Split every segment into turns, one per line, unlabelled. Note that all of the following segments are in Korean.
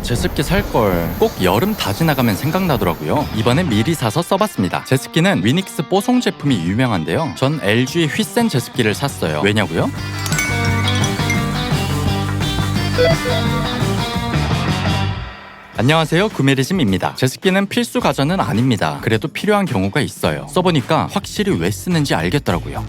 제습기 살걸. 꼭 여름 다 지나가면 생각나더라고요. 이번에 미리 사서 써봤습니다. 제습기는 위닉스 뽀송 제품이 유명한데요. 전 LG 휘센 제습기를 샀어요. 왜냐고요? 안녕하세요, 구메리즘입니다. 제습기는 필수 가전은 아닙니다. 그래도 필요한 경우가 있어요. 써보니까 확실히 왜 쓰는지 알겠더라고요.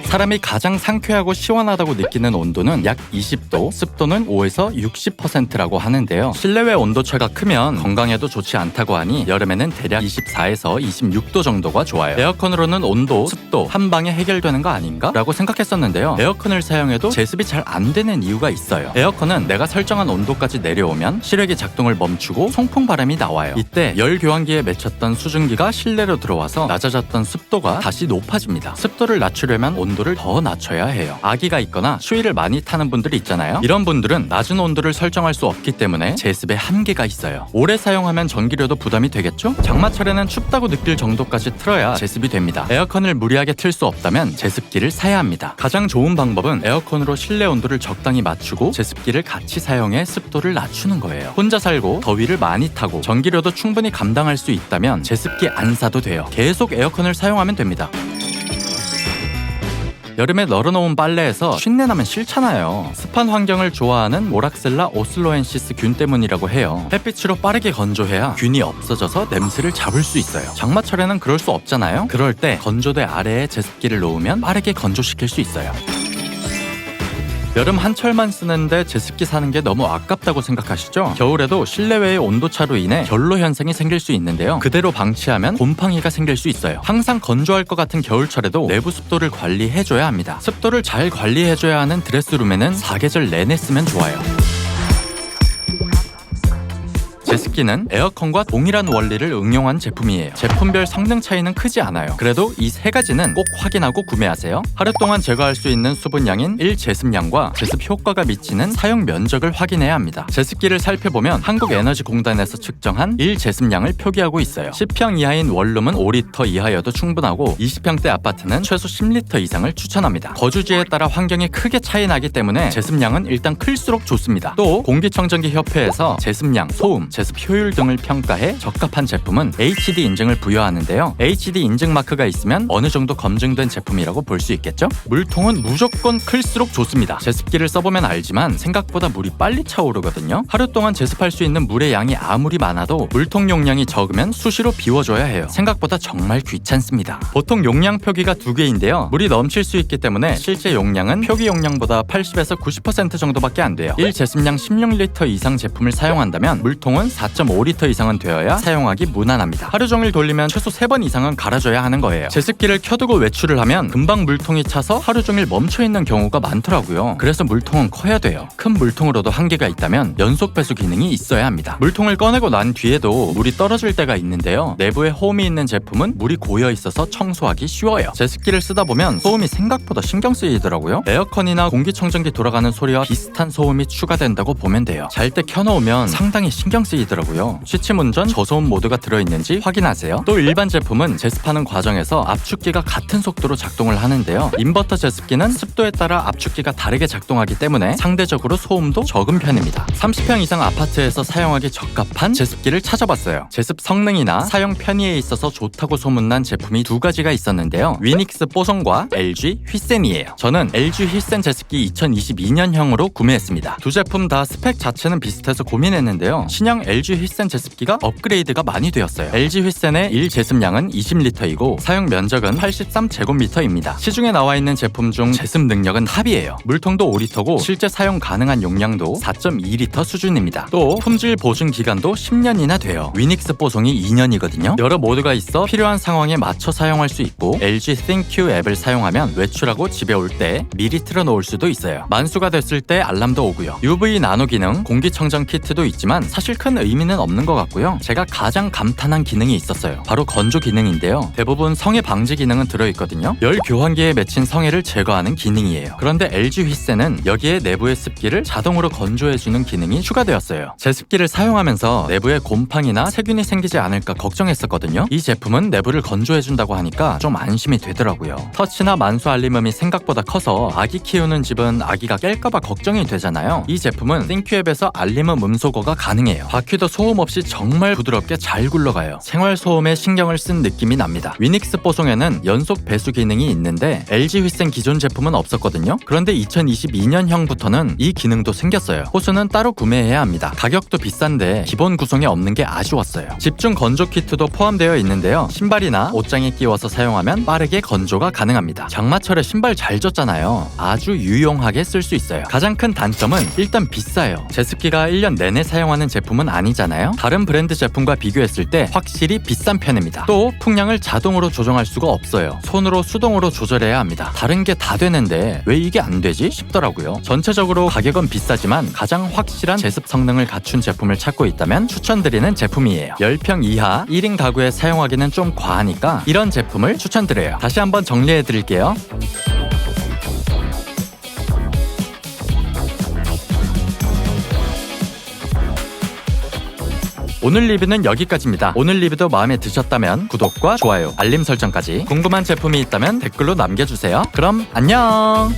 사람이 가장 상쾌하고 시원하다고 느끼는 온도는 약 20도, 습도는 5에서 60%라고 하는데요. 실내외 온도차가 크면 건강에도 좋지 않다고 하니 여름에는 대략 24에서 26도 정도가 좋아요. 에어컨으로는 온도, 습도 한 방에 해결되는 거 아닌가? 라고 생각했었는데요. 에어컨을 사용해도 제습이 잘 안 되는 이유가 있어요. 에어컨은 내가 설정한 온도까지 내려오면 실외기 작동을 멈추고 송풍 바람이 나와요. 이때 열 교환기에 맺혔던 수증기가 실내로 들어와서 낮아졌던 습도가 다시 높아집니다. 습도를 낮추려면 온도를 더 낮춰야 해요. 아기가 있거나 추위를 많이 타는 분들이 있잖아요. 이런 분들은 낮은 온도를 설정할 수 없기 때문에 제습에 한계가 있어요. 오래 사용하면 전기료도 부담이 되겠죠? 장마철에는 춥다고 느낄 정도까지 틀어야 제습이 됩니다. 에어컨을 무리하게 틀 수 없다면 제습기를 사야 합니다. 가장 좋은 방법은 에어컨으로 실내 온도를 적당히 맞추고 제습기를 같이 사용해 습도를 낮추는 거예요. 혼자 살고 더위를 많이 타고 전기료도 충분히 감당할 수 있다면 제습기 안 사도 돼요. 계속 에어컨을 사용하면 됩니다. 여름에 널어놓은 빨래에서 쉰내 나면 싫잖아요. 습한 환경을 좋아하는 모락셀라 오슬로엔시스 균 때문이라고 해요. 햇빛으로 빠르게 건조해야 균이 없어져서 냄새를 잡을 수 있어요. 장마철에는 그럴 수 없잖아요. 그럴 때 건조대 아래에 제습기를 놓으면 빠르게 건조시킬 수 있어요. 여름 한철만 쓰는데 제습기 사는 게 너무 아깝다고 생각하시죠? 겨울에도 실내외의 온도차로 인해 결로 현상이 생길 수 있는데요. 그대로 방치하면 곰팡이가 생길 수 있어요. 항상 건조할 것 같은 겨울철에도 내부 습도를 관리해줘야 합니다. 습도를 잘 관리해줘야 하는 드레스룸에는 사계절 내내 쓰면 좋아요. 제습기는 에어컨과 동일한 원리를 응용한 제품이에요. 제품별 성능 차이는 크지 않아요. 그래도 이 세 가지는 꼭 확인하고 구매하세요. 하루 동안 제거할 수 있는 수분량인 1제습량과 제습 효과가 미치는 사용 면적을 확인해야 합니다. 제습기를 살펴보면 한국에너지공단에서 측정한 1제습량을 표기하고 있어요. 10평 이하인 원룸은 5리터 이하여도 충분하고 20평대 아파트는 최소 10리터 이상을 추천합니다. 거주지에 따라 환경이 크게 차이 나기 때문에 제습량은 일단 클수록 좋습니다. 또 공기청정기 협회에서 제습량, 소음, 제습 효율 등을 평가해 적합한 제품은 HD 인증을 부여하는데요. HD 인증 마크가 있으면 어느 정도 검증된 제품이라고 볼 수 있겠죠? 물통은 무조건 클수록 좋습니다. 제습기를 써보면 알지만 생각보다 물이 빨리 차오르거든요. 하루 동안 제습할 수 있는 물의 양이 아무리 많아도 물통 용량이 적으면 수시로 비워줘야 해요. 생각보다 정말 귀찮습니다. 보통 용량 표기가 2개인데요. 물이 넘칠 수 있기 때문에 실제 용량은 표기 용량보다 80에서 90% 정도밖에 안 돼요. 1제습량 16리터 이상 제품을 사용한다면 물통은 4.5리터 이상은 되어야 사용하기 무난합니다. 하루 종일 돌리면 최소 3번 이상은 갈아줘야 하는 거예요. 제습기를 켜두고 외출을 하면 금방 물통이 차서 하루 종일 멈춰있는 경우가 많더라고요. 그래서 물통은 커야 돼요. 큰 물통으로도 한계가 있다면 연속 배수 기능이 있어야 합니다. 물통을 꺼내고 난 뒤에도 물이 떨어질 때가 있는데요. 내부에 호음이 있는 제품은 물이 고여있어서 청소하기 쉬워요. 제습기를 쓰다 보면 소음이 생각보다 신경 쓰이더라고요. 에어컨이나 공기청정기 돌아가는 소리와 비슷한 소음이 추가된다고 보면 돼요. 잘 때 켜놓으면 상당히 신경 쓰이더라고요. 시침 운전, 저소음 모드가 들어있는지 확인하세요. 또 일반 제품은 제습하는 과정에서 압축기가 같은 속도로 작동을 하는데요. 인버터 제습기는 습도에 따라 압축기가 다르게 작동하기 때문에 상대적으로 소음도 적은 편입니다. 30평 이상 아파트에서 사용하기 적합한 제습기를 찾아봤어요. 제습 성능이나 사용 편의에 있어서 좋다고 소문난 제품이 2가지가 있었는데요. 위닉스 뽀송과 LG 휘센이에요. 저는 LG 휘센 제습기 2022년형으로 구매했습니다. 두 제품 다 스펙 자체는 비슷해서 고민했는데요. 신형 LG 휘센 제습기가 업그레이드가 많이 되었어요. LG 휘센의 1제습량은 20리터이고 사용 면적은 83제곱미터입니다. 시중에 나와 있는 제품 중 제습 능력은 탑이에요. 물통도 5리터고 실제 사용 가능한 용량도 4.2리터 수준입니다. 또 품질 보증 기간도 10년이나 돼요. 위닉스 뽀송이 2년이거든요. 여러 모드가 있어 필요한 상황에 맞춰 사용할 수 있고 LG ThinQ 앱을 사용하면 외출하고 집에 올 때 미리 틀어놓을 수도 있어요. 만수가 됐을 때 알람도 오고요. UV 나노 기능, 공기청정 키트도 있지만 사실 큰 큰 의미는 없는 것 같고요. 제가 가장 감탄한 기능이 있었어요. 바로 건조 기능인데요. 대부분 성해 방지 기능은 들어있거든요. 열 교환기에 맺힌 성해를 제거하는 기능이에요. 그런데 LG 휘센은 여기에 내부의 습기를 자동으로 건조해주는 기능이 추가되었어요. 제습기를 사용하면서 내부에 곰팡이나 세균이 생기지 않을까 걱정했었거든요. 이 제품은 내부를 건조해준다고 하니까 좀 안심이 되더라고요. 터치나 만수 알림음이 생각보다 커서 아기 키우는 집은 아기가 깰까봐 걱정이 되잖아요. 이 제품은 띵큐앱에서 알림음 음소거가 가능해요. 바퀴도 소음 없이 정말 부드럽게 잘 굴러가요. 생활 소음에 신경을 쓴 느낌이 납니다. 위닉스 뽀송에는 연속 배수 기능이 있는데 LG 휘센 기존 제품은 없었거든요. 그런데 2022년형부터는 이 기능도 생겼어요. 호수는 따로 구매해야 합니다. 가격도 비싼데 기본 구성에 없는 게 아쉬웠어요. 집중 건조 키트도 포함되어 있는데요. 신발이나 옷장에 끼워서 사용하면 빠르게 건조가 가능합니다. 장마철에 신발 잘 젖잖아요. 아주 유용하게 쓸 수 있어요. 가장 큰 단점은 일단 비싸요. 제습기가 1년 내내 사용하는 제품은 아니잖아요. 다른 브랜드 제품과 비교했을 때 확실히 비싼 편입니다. 또 풍량을 자동으로 조정할 수가 없어요. 손으로 수동으로 조절해야 합니다. 다른 게 다 되는데 왜 이게 안 되지 싶더라고요. 전체적으로 가격은 비싸지만 가장 확실한 제습 성능을 갖춘 제품을 찾고 있다면 추천드리는 제품이에요. 10평 이하 1인 가구에 사용하기는 좀 과하니까 이런 제품을 추천드려요. 다시 한번 정리해 드릴게요. 오늘 리뷰는 여기까지입니다. 오늘 리뷰도 마음에 드셨다면 구독과 좋아요, 알림 설정까지. 궁금한 제품이 있다면 댓글로 남겨주세요. 그럼 안녕!